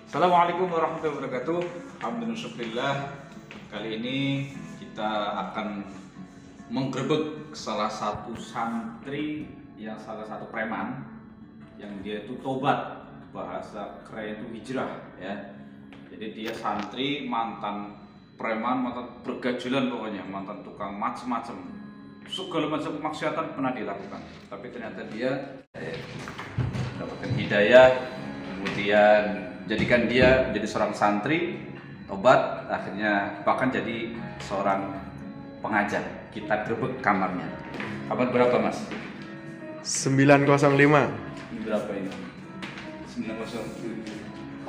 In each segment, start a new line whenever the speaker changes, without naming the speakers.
Assalamualaikum warahmatullahi wabarakatuh. Alhamdulillah. Kali ini kita akan menggerebek salah satu santri yang salah satu preman yang dia itu tobat, bahasa keren itu hijrah ya. Jadi dia santri, mantan preman, mantan bergajulan, pokoknya mantan tukang macem-macem, segala macam kemaksiatan pernah dilakukan. Tapi ternyata dia mendapatkan hidayah, kemudian jadikan dia menjadi seorang santri, tobat, akhirnya bahkan jadi seorang pengajar. Kita gerebek kamarnya. Kamar berapa, Mas?
905.
Ini berapa ini? 907.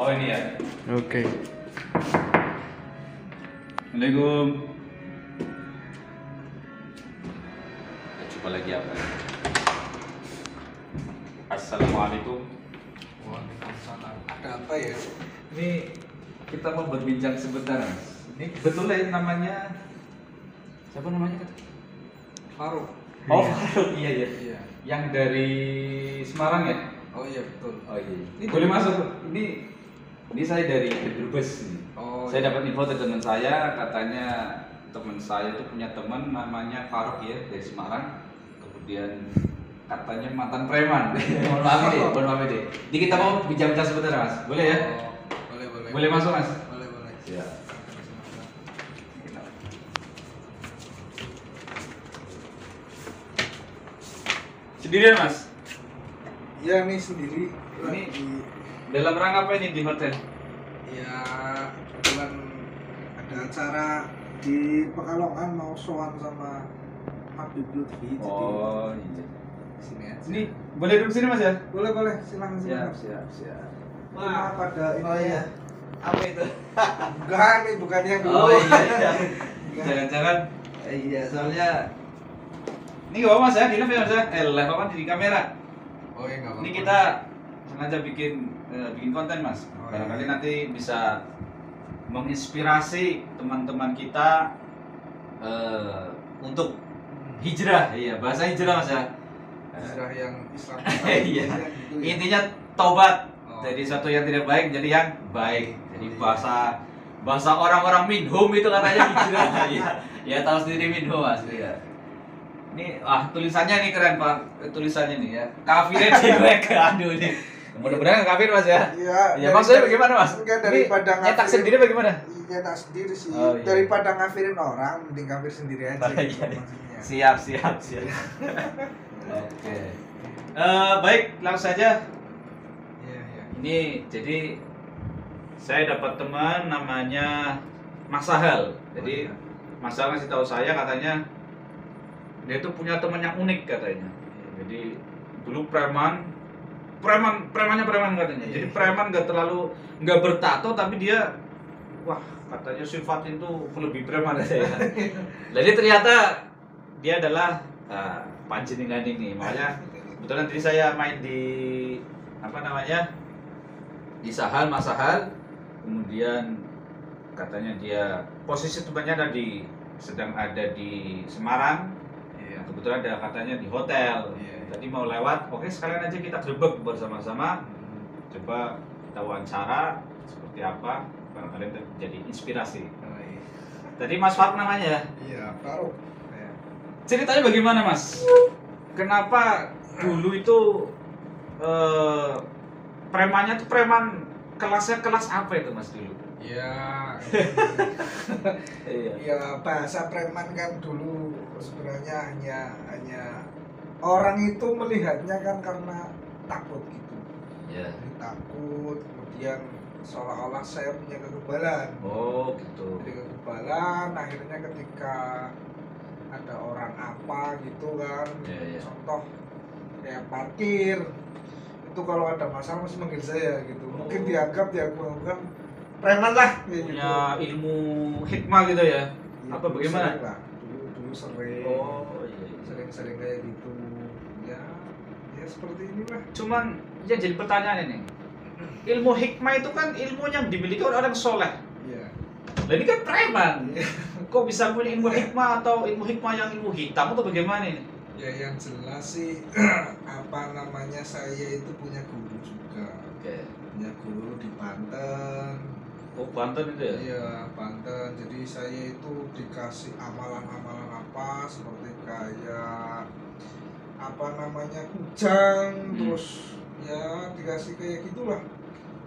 Oh, ini ya.
Oke.
Assalamualaikum. Kita coba lagi apa? Assalamualaikum.
Waalaikumsalam. Ada apa ya?
Ini kita mau berbincang sebentar, Mas. Ini betulnya namanya siapa namanya?
Faruk.
Oh, Faruk. Iya, iya.
Iya.
Yang dari Semarang ya?
Oh iya betul.
Oh iya. Ini boleh masuk. Ini saya dari Brebes nih.
Oh.
Saya dapat info dari teman saya, katanya teman saya itu punya teman namanya Faruk ya, dari Semarang. Kemudian katanya mantan preman. Mohon maaf deh. Ini kita mau bincang-bincang sebentar, Mas. Boleh ya?
Oh, boleh.
Boleh masuk, Mas?
Boleh.
Siap. Sendirian, Mas?
Iya nih sendiri.
Ini dalam rangka apa ini di hotel?
Ya kebetulan ada acara di Pekalongan mau sowan sama Habib Lutfi.
Oh, iya.
Jadi sini aja.
Ini boleh duduk sini, Mas ya?
Boleh silakan.
Siap.
Wah pada ini.
Oh iya. Apa itu?
Enggak, ini bukan yang dulu.
Oh iya. Jangan-jangan iya, soalnya ini gak apa, Mas ya, di live ya, Mas ya? Live apa di kamera.
Oh iya enggak apa-apa.
Ini kita sengaja bikin konten, Mas.
Oh,
Barangkali
iya.
nanti bisa menginspirasi teman-teman kita untuk hijrah. Iya, bahasa hijrah, Mas ya.
Hijrah yang Islam.
Iya.
Gitu ya.
Intinya tobat
Oh.
dari satu yang tidak baik jadi yang baik. Jadi bahasa orang-orang minhum itu katanya hijrah. Iya. Ya tahu sendiri minhum, Mas. Iya. Ini tulisannya nih keren, Pak. Tulisannya nih ya. Kafirnya dewek. Aduh ini. Mudah-mudahan nggak kafir, Mas ya.
Iya.
Ya, maksudnya bagaimana, Mas?
Enggak,
Ini
daripada
nyetak
ngafirin-
sendiri bagaimana?
Nyetak sendiri sih.
Oh, iya.
Daripada ngafirin orang, mending kafir sendiri aja.
Oh,
gitu
iya.
maksudnya.
Siap. Oke. Baik, langsung saja.
Iya.
Ini jadi saya dapat teman namanya Mas Sahal. Jadi
Oh, iya.
Mas Sahal ngasih tahu saya, katanya dia tuh punya teman yang unik katanya. Jadi dulu premannya preman katanya. Jadi
Iya.
preman nggak bertato, tapi dia katanya sifat itu lebih preman katanya. Jadi ternyata dia adalah panjenengan ini. Makanya kebetulan tadi saya main di di Sahal, Mas Sahal. Kemudian katanya dia posisi temannya sedang ada di Semarang.
Iya.
Kebetulan ada katanya di hotel.
Iya.
Tadi mau lewat, oke sekalian aja kita gerebek bersama-sama. Coba kita wawancara seperti apa, barangkali jadi inspirasi.
Oh, iya.
Tadi Mas Faruk namanya ya?
Iya, Faruk. Iya.
Ceritanya bagaimana, Mas? Kenapa dulu itu premannya tuh preman kelasnya kelas apa itu, Mas, dulu?
Ya,
Iya.
ya bahasa preman kan dulu sebenarnya hanya orang itu melihatnya kan karena takut gitu.
Ya.
Jadi takut, kemudian seolah-olah saya punya kekebalan.
Oh, gitu.
Jadi kekebalan, akhirnya ketika ada orang apa gitu kan,
Iya.
contoh kayak parkir, itu kalau ada masalah mesti manggil saya gitu. Mungkin dianggap kan preman lah kayak gitu.
Punya ilmu hikmah gitu ya?
Iya,
Apa
dulu
bagaimana?
sering lah. Dulu sering.
Oh, iya.
Sering kayak gitu. Ya seperti inilah.
Cuman yang jadi pertanyaan ini, ilmu hikmah itu kan ilmu yang dimiliki oleh orang soleh.
Iya.
Lah ini kan preman.
Iya.
Kok bisa punya ilmu hikmah atau ilmu hikmah yang ilmu hitam atau bagaimana ini?
Ya yang jelas sih apa namanya, saya itu punya guru juga.
Oke.
Punya guru di Banten.
Oh, Banten itu ya?
Iya, Banten. Jadi saya itu dikasih amalan-amalan apa seperti kayak apa namanya kujang, terus ya dikasih kayak gitulah.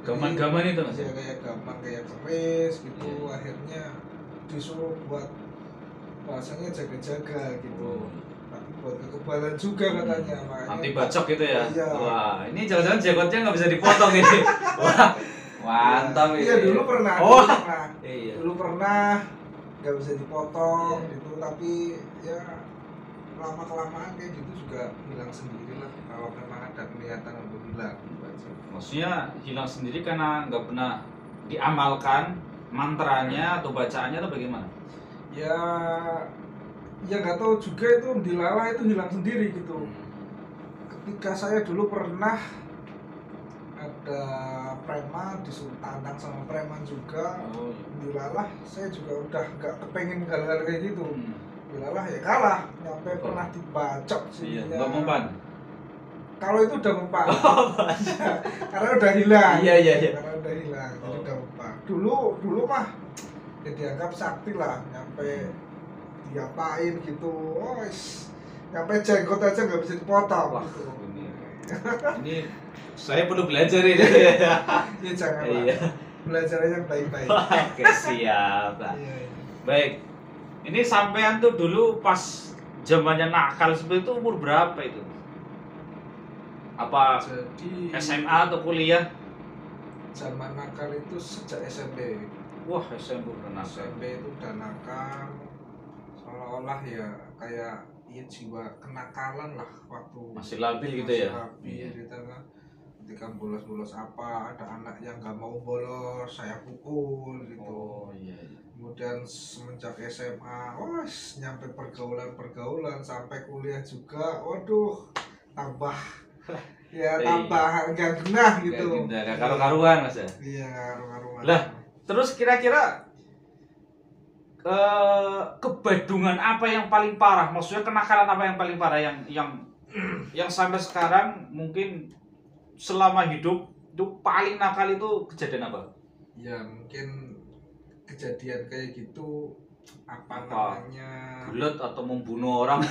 Gaman-gaman itu Mas.
Ya kayak gaman, kayak keris gitu.
Iya.
Akhirnya disuruh buat bahasanya jaga-jaga gitu.
Oh.
Tapi buat kekebalan juga katanya, makanya
Anti bacok gitu ya?
Iya.
Wah, ini jangan-jangan jenggotnya nggak bisa dipotong ini. Wah, mantap ini.
Iya dulu pernah,
Oh. Iya.
dulu pernah nggak bisa dipotong
Iya.
gitu, tapi ya lama kelamaan kayak gitu juga hilang sendiri lah kalau memang ada kelihatan untuk hilang.
Maksudnya hilang sendiri karena nggak pernah diamalkan mantranya atau bacaannya atau bagaimana?
Ya, ya nggak tahu juga itu dilalah itu hilang sendiri gitu. Ketika saya dulu pernah ada preman disuruh tandang sama preman juga,
Oh, iya.
dilalah saya juga udah nggak kepengen hal-hal kayak gitu.
Hmm.
Dilalah ya kalah, nyampe pernah dibacok
Iya,
sininya.
nggak mempan.
Kalau itu udah mempan. Karena udah hilang.
Iya, iya, iya.
Karena udah hilang, jadi
Oh.
udah mempan. Dulu mah ya dianggap sakti lah, nyampe diapain gitu. Oh, nyampe jenggot aja nggak bisa dipotong.
Wah,
Gitu.
ini saya perlu belajar ini.
Ya jangan lah.
Iya.
Belajar yang baik-baik.
Oke, siap. Pak.
Iya, iya.
Baik. Ini sampean tuh dulu pas zamannya nakal seperti itu umur berapa itu? Apa
Jadi
SMA atau kuliah?
zaman nakal itu sejak SMP.
Wah, SMP udah nakal.
SMP itu udah nakal, seolah-olah ya kayak ya jiwa kenakalan lah waktu
Masih labil gitu
masih
ya?
labil
Iya.
gitu kan. Ketika bolos-bolos apa, ada anak yang nggak mau bolos, saya pukul gitu.
Oh iya. Iya.
Kemudian semenjak SMA, wes nyampe pergaulan sampai kuliah juga, waduh, tambah ya
Iya.
tambah nggak genah gitu.
Gak karu-karuan Mas ya.
Iya, karu-karuan.
Lah, terus kira-kira kebadungan apa yang paling parah? Maksudnya kenakalan apa yang paling parah yang sampai sekarang mungkin selama hidup itu paling nakal itu kejadian apa?
Ya mungkin kejadian kayak gitu apa
Apa?
namanya,
Bulat atau membunuh orang?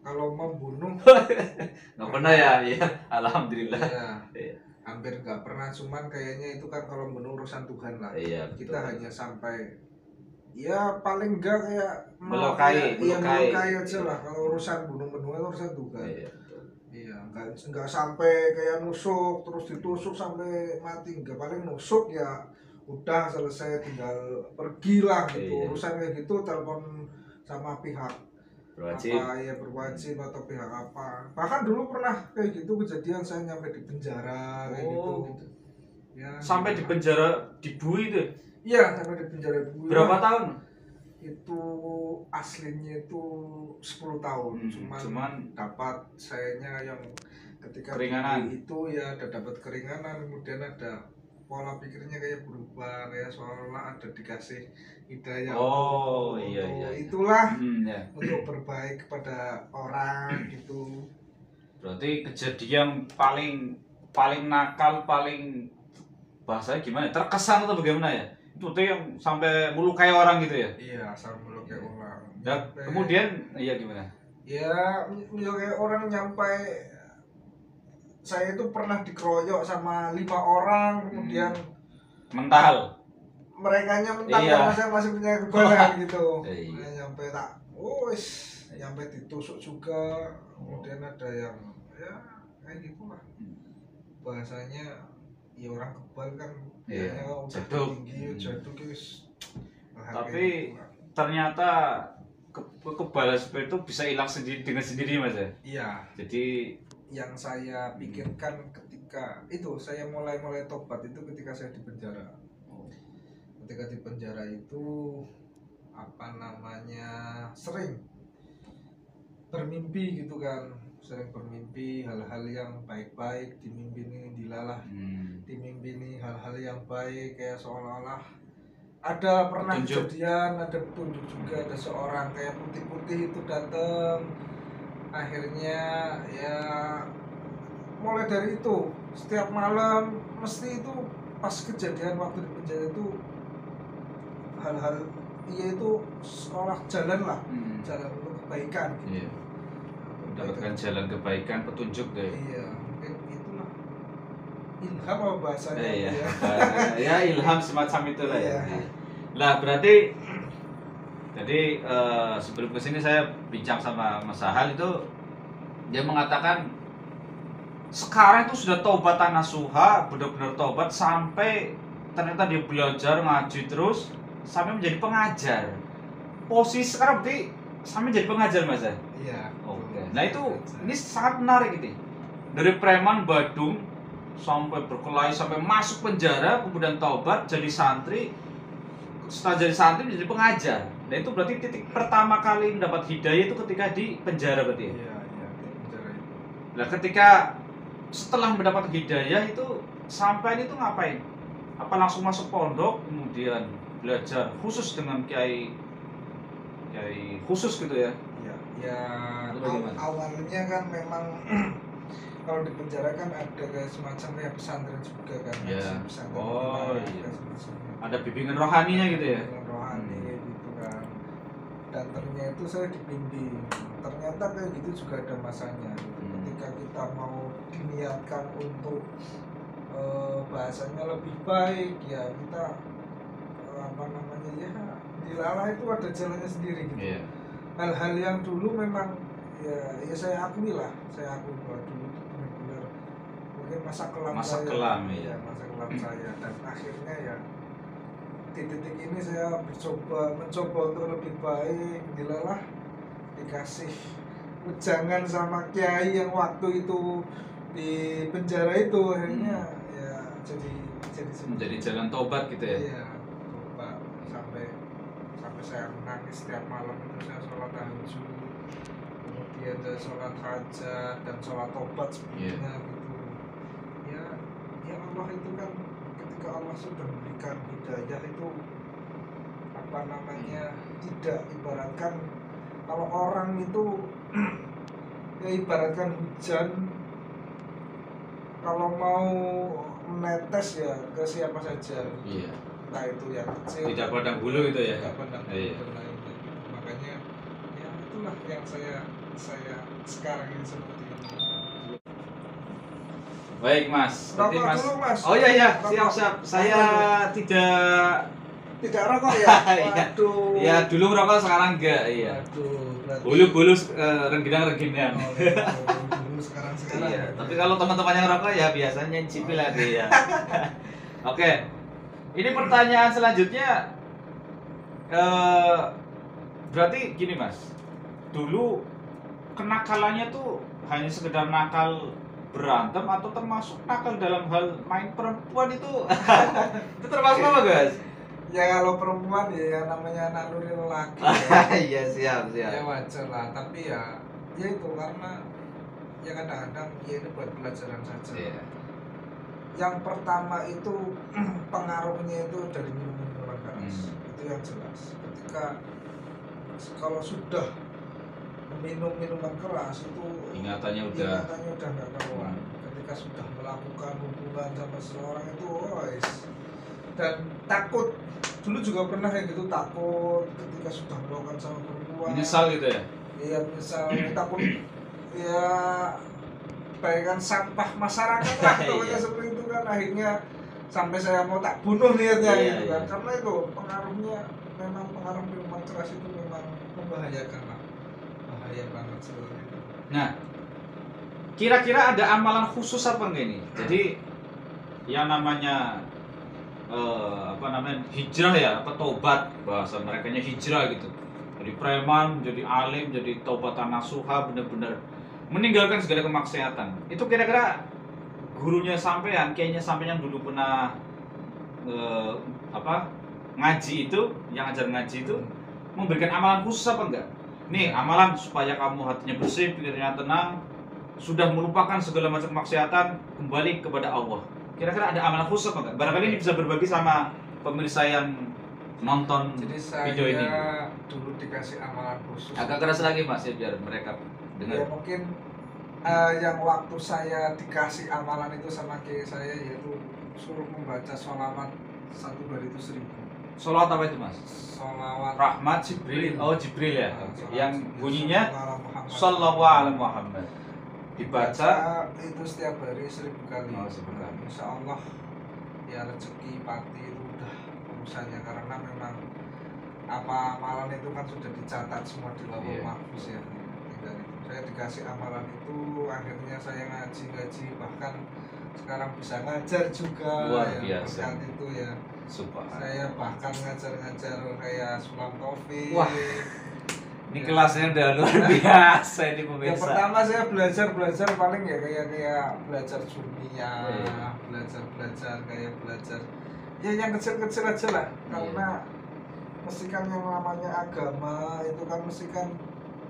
kalau membunuh
Nggak pernah ya? Iya, alhamdulillah.
ya
Iya.
hampir nggak pernah, cuman kayaknya itu kan kalau membunuh urusan Tuhan lah.
Iya, betul.
Kita hanya sampai ya paling enggak kayak
Melukai
aja lah. Kalau urusan bunuh itu urusan Tuhan.
Iya, betul.
Iya, enggak sampai kayak nusuk terus ditusuk sampai mati, enggak, paling nusuk ya udah selesai, tinggal pergi lah gitu.
Iya.
Urusan kayak gitu telepon sama pihak
Berwajib.
apa ya, berwajib atau pihak apa. Bahkan dulu pernah kayak gitu kejadian, saya nyampe di penjara kayak
Oh.
gitu. Ya,
Sampai di penjara dibui itu.
iya, sampai di penjara dulu.
Berapa tahun?
Itu aslinya itu 10 tahun, cuman dapat sayanya yang ketika
Keringanan.
itu ya ada dapat keringanan, kemudian ada pola pikirnya kayak berubah, kayak seolah-olah ada dikasih hidayah
Oh,
untuk,
iya,
untuk
iya.
itulah
Ya.
untuk berbaik kepada orang gitu.
Berarti kejadian paling nakal, paling bahasanya gimana? Terkesan atau bagaimana ya? Itu tuh yang sampai melukai orang gitu ya?
Iya, asal melukai orang.
Dan kemudian, iya gimana?
Ya melukai orang nyampe, saya itu pernah dikeroyok sama 5 orang, kemudian
Mental.
merekanya mentang
Iya.
karena saya masih punya kekebalan gitu.
Iya.
Nah, nyampe tak, nyampe ditusuk juga, kemudian ada yang ya kayak gitu lah. Bahasanya ya orang kebal kan
Iya,
kayaknya udah
jaduk.
tinggi, jaduk guys.
Tapi ternyata kekebalan seperti itu bisa hilang sendiri dengan sendiri Mas ya?
iya,
Jadi
yang saya pikirkan ketika itu saya mulai tobat itu ketika saya di penjara. Ketika di penjara itu apa namanya, sering bermimpi gitu kan, sering bermimpi hal-hal yang baik-baik, dimimpini dilalah, dimimpini hal-hal yang baik, kayak seolah-olah ada pernah
Petunjuk.
kejadian, ada petunjuk juga, ada seorang kayak putih-putih itu datang akhirnya ya mulai dari itu setiap malam mesti itu pas kejadian waktu di penjara itu hal-hal itu seolah jalan lah, jalan untuk kebaikan gitu.
Iya. Mendapatkan jalan kebaikan, petunjuk deh.
Iya, mungkin itulah ilham apa bahasanya
Iya.
ya.
Ya ilham semacam itulah ya.
Iya.
Lah berarti jadi sebelum kesini saya bincang sama Mas Sahal itu dia mengatakan sekarang itu sudah taubatan nasuha, benar-benar taubat sampai ternyata dia belajar ngaji terus sampai menjadi pengajar. Posisi sekarang berarti sampai menjadi pengajar Mas ya?
Iya.
Oke. Nah itu ini sangat menarik gitu. Dari preman Badung sampai berkelahi sampai masuk penjara kemudian taubat jadi santri, setelah jadi santri menjadi pengajar. Nah itu berarti titik pertama kali mendapat hidayah itu ketika di penjara berarti.
Iya, di penjara itu.
Nah ketika setelah mendapat hidayah itu sampai itu ngapain? Apa langsung masuk pondok kemudian belajar khusus dengan kiai khusus gitu ya?
Ya
Itu bagaimana?
awalnya kan memang kalau di penjara kan ada kayak semacam kayak pesantren juga kan.
Iya.
Pesantren
Oh,
wilayah,
iya.
kayak semacamnya.
Ada bimbingan rohaninya gitu ya?
Dengan rohani kayak gitu kan. Dan ternyata itu saya dibimbing. Ternyata kayak gitu juga ada masanya. Ketika kita mau diniatkan untuk bahasanya lebih baik ya kita apa namanya ya dilalah itu ada jalannya sendiri gitu.
Iya.
Hal-hal yang dulu memang ya saya akui bahwa dulu itu benar-benar mungkin masa kelam
Masa
saya.
kelam,
Ya,
iya.
masa kelam saya dan akhirnya ya di titik ini saya mencoba untuk lebih baik, dilalah dikasih ujangan sama kiai yang waktu itu di penjara itu akhirnya ya jadi
Menjadi jalan tobat gitu ya?
iya coba sampai saya menangis setiap malam itu saya sholat tahajud kemudian saya sholat hajat dan sholat tobat sebelumnya gitu ya Allah itu kan ketika Allah sudah memberikan hidayah itu apa namanya tidak ibaratkan kalau orang itu ya ibaratkan hujan kalau mau menetes ya ke siapa saja
Iya.
entah itu yang kecil
Tidak pandang bulu gitu ya?
tidak pandang bulu
Iya.
dan lainnya makanya ya itulah yang saya sekarang ini seperti ini.
Baik Mas. Berarti
Rokok
Mas.
dulu, Mas.
Oh iya ya,
Rokok.
siap. Saya tidak
Tidak rokok ya?
Iya.
Waduh.
ya dulu merokok sekarang enggak, iya.
Waduh, berarti.
Bulu-bulu rengginang-rengginang.
Oh, iya. Dulu sekarang
Iya,
ya.
tapi kalau teman-teman yang rokok ya biasanya nyicipil lagi ya. Oke. Ini pertanyaan selanjutnya berarti gini Mas. Dulu kenakalannya tuh hanya sekedar nakal berantem atau termasuk nakal dalam hal main perempuan itu itu termasuk apa guys?
Ya kalau perempuan ya namanya naluri lelaki.
Iya siap
Ya wajar lah, tapi ya itu karena ya kadang-kadang ya ini buat pelajaran saja.
Iya.
Yang pertama itu pengaruhnya itu dari minuman keras. Itu yang jelas. Ketika kalau sudah minum minuman keras itu
Ingatannya udah
nggak karuan. Ketika sudah melakukan hubungan sama seseorang itu dan takut. Dulu juga pernah kayak gitu, takut ketika sudah melakukan sama perempuan.
menyesal gitu ya?
Iya, misalnya takut ya bagaikan sampah masyarakat lah pokoknya seperti itu kan akhirnya sampai saya mau tak bunuh niatnya gitu kan. Karena itu pengaruhnya memang pengaruh minuman keras itu memang membahayakan lah, bahaya banget sebenarnya.
Nah, kira-kira ada amalan khusus apa enggak ini? Jadi yang namanya hijrah ya, apa tobat bahasa merekanya hijrah gitu. Dari preman jadi alim, jadi taubatan nasuha, benar-benar meninggalkan segala kemaksiatan. Itu kira-kira gurunya sampean, kayaknya sampean yang dulu pernah ngaji itu, yang ajar ngaji itu memberikan amalan khusus apa enggak? Nih, amalan supaya kamu hatinya bersih, pikirannya tenang, sudah melupakan segala macam kemaksiatan, kembali kepada Allah. Kira-kira ada amalan khusus apa enggak? Barangkali ini bisa berbagi sama pemirsa yang nonton
Jadi saya
video ini.
dulu dikasih amalan khusus.
Agak keras lagi Mas ya biar mereka Dengar.
Ya mungkin yang waktu saya dikasih amalan itu sama kiai saya yaitu suruh membaca sholawat satu hari itu 1000.
Sholawat apa itu mas?
Sholawat
Rahmat Jibril. Oh Jibril ya.
Sholawat
Yang
Jibril,
bunyinya
Muhammad.
Sallallahu alaihi Muhammad. Dibaca
itu setiap hari 1000 kali.
Oh, 1000 kali.
Insya Allah ya rezeki pati itu udah urusannya karena memang apa amalan itu kan sudah dicatat semua di lauhul mahfuz ya. Tinggal itu. Saya dikasih amalan itu akhirnya saya ngaji bahkan sekarang bisa ngajar juga.
Luar
ya,
biasa.
berkat itu ya.
Subhanallah.
Saya bahkan ngajar kayak Sulam Taufik.
Wah. Ini
Ya.
kelasnya udah luar biasa ini
Yang
pemirsa.
pertama saya belajar paling ya kayak belajar dunia,
Iya.
belajar ya yang kecil-kecil aja lah. Karena mesti kan yang namanya agama itu kan mesti kan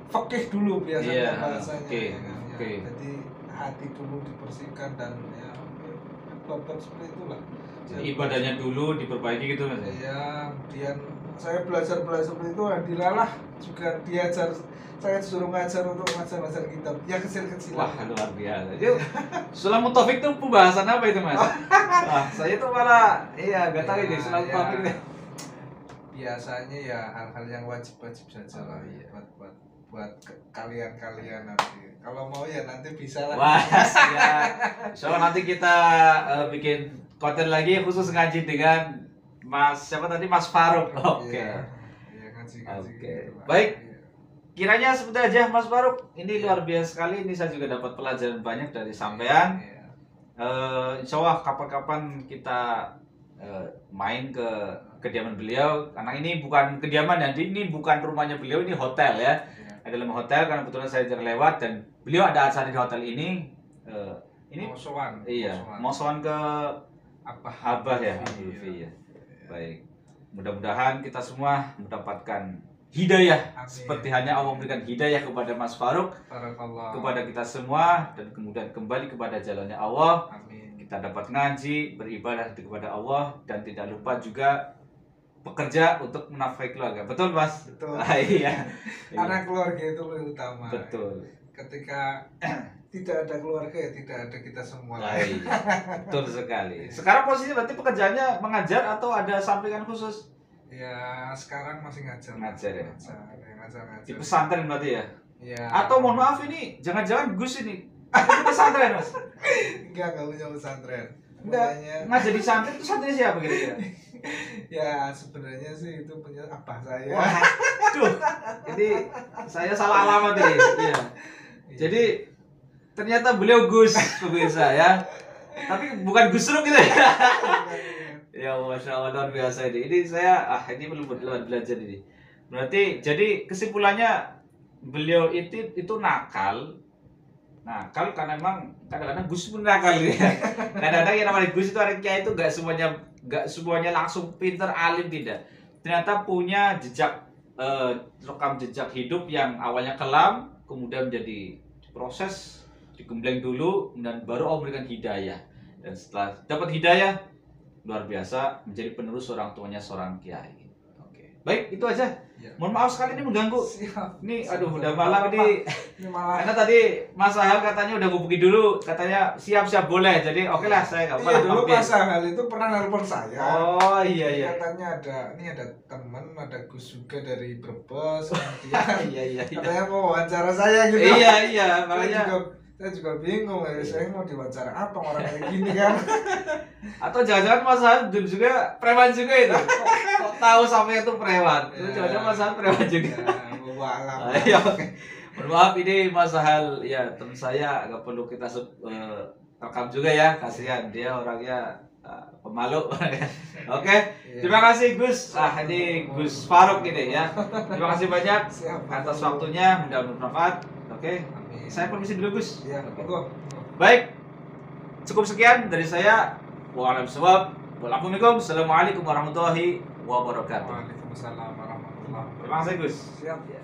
fikih dulu biasanya
Iya,
bahasanya.
oke,
Ya kan? Ya,
oke.
jadi hati dulu dibersihkan dan ya bab-bab seperti itulah.
Jadi ibadahnya dulu diperbaiki gitu mas.
Iya, kemudian saya belajar seperti itu dilalah juga diajar, saya disuruh ngajar untuk ngajar kitab ya kecil-kecilan.
Wah luar biasa. Itu Sulam Taufik tuh pembahasan apa itu mas? Wah saya tuh malah gak tahu ini Sulam
Ya,
Taufik.
biasanya ya hal-hal yang wajib-wajib saja lah
iya.
buat kalian nanti. Kalau mau ya nanti bisa lah.
Wah siap. So nanti kita bikin konten lagi khusus ngaji dengan Mas siapa tadi Mas Faruk. Oke.
Iya, ngaji.
Oke.
Gitu lah.
Baik.
Iya.
Kiranya seperti aja Mas Faruk. Ini luar biasa sekali. Ini saya juga dapat pelajaran banyak dari sampean.
Iya.
Insya Allah kapan-kapan kita main ke kediaman beliau. Karena ini bukan kediaman ya, ini bukan rumahnya beliau, ini hotel ya.
Iya.
Ada dalam hotel karena kebetulan saya jarang lewat dan beliau ada acara di hotel ini. Ini
Mau sowan.
mau sowan ke Abah ya,
Iya.
Lutfi ya. Baik. Mudah-mudahan kita semua mendapatkan hidayah
Amin.
seperti hanya Allah memberikan hidayah kepada Mas Faruk,
Barakallah.
kepada kita semua dan kemudian kembali kepada jalannya Allah.
Amin.
Kita dapat ngaji, beribadah kepada Allah dan tidak lupa juga bekerja untuk menafkahi keluarga. Betul, Mas?
Betul.
Iya.
Karena keluarga itu lebih utama.
Betul.
Ketika tidak ada keluarga ya tidak ada kita semua.
Iya. Betul sekali. Sekarang posisinya berarti pekerjaannya mengajar atau ada sampingan khusus?
Ya sekarang masih ngajar.
Ngajar ya?
Ngajar.
Di pesantren berarti ya?
Ya.
Atau mohon maaf ini, jangan-jangan Gus ini itu pesantren, Mas?
enggak punya pesantren.
Enggak.
Makanya,
Ngajar di pesantren itu santrinya siapa kira-kira?
ya sebenarnya sih itu punya abah saya.
Waduh. Jadi saya salah alamat ini. Iya. Jadi ternyata beliau Gus pemirsa ya. Tapi bukan Gus Ruk gitu ya. Ya Masya Allah luar biasa ini. Ini saya ini belum belajar ini. Berarti jadi kesimpulannya beliau itu nakal. Nakal karena memang kadang-kadang Gus pun nakal ya. Kadang-kadang yang namanya Gus itu anaknya itu gak semuanya langsung pinter alim tidak. Ternyata punya jejak rekam jejak hidup yang awalnya kelam kemudian menjadi proses digembleng dulu dan baru Allah memberikan hidayah. Dan setelah dapat hidayah luar biasa menjadi penerus orang tuanya seorang kiai. Oke. Baik, itu aja.
Ya.
Mohon maaf sekali ini mengganggu.
Siap.
Ini aduh udah malam ini.
Ini malah.
Karena tadi Mas Ahal katanya udah hubungi dulu, katanya siap-siap boleh. Jadi oke lah saya enggak
Iya
apa-apa.
dulu
mampir.
Mas Ahal itu pernah nelpon saya.
Oh iya iya.
Katanya ada teman, ada Gus juga dari Brebes. Kemudian
Iya iya iya.
katanya mau wawancara saya gitu.
Iya iya, makanya
Saya juga bingung ya, saya mau diwawancara apa orang kayak gini kan.
atau jangan-jangan Mas Ahal dulu juga preman juga itu. Kok tahu sampai itu preman? Itu jangan-jangan Mas Ahal preman juga.
Ya, bawa alam.
Iya oke. Mohon maaf ini Mas Ahal ya teman saya nggak perlu kita rekam juga ya, kasihan dia orangnya pemalu. Oke.
Iya.
Terima kasih Gus. Ini Gus Faruk ini ya. Terima kasih banyak
Siap.
atas waktunya, mudah-mudahan bermanfaat. Oke.
Amin.
Saya permisi dulu Gus.
Iya, monggo.
Baik. Cukup sekian dari saya. Wassalamualaikum warahmatullahi wabarakatuh.
Waalaikumsalam warahmatullahi wabarakatuh.
Terima kasih Gus.
Siap ya.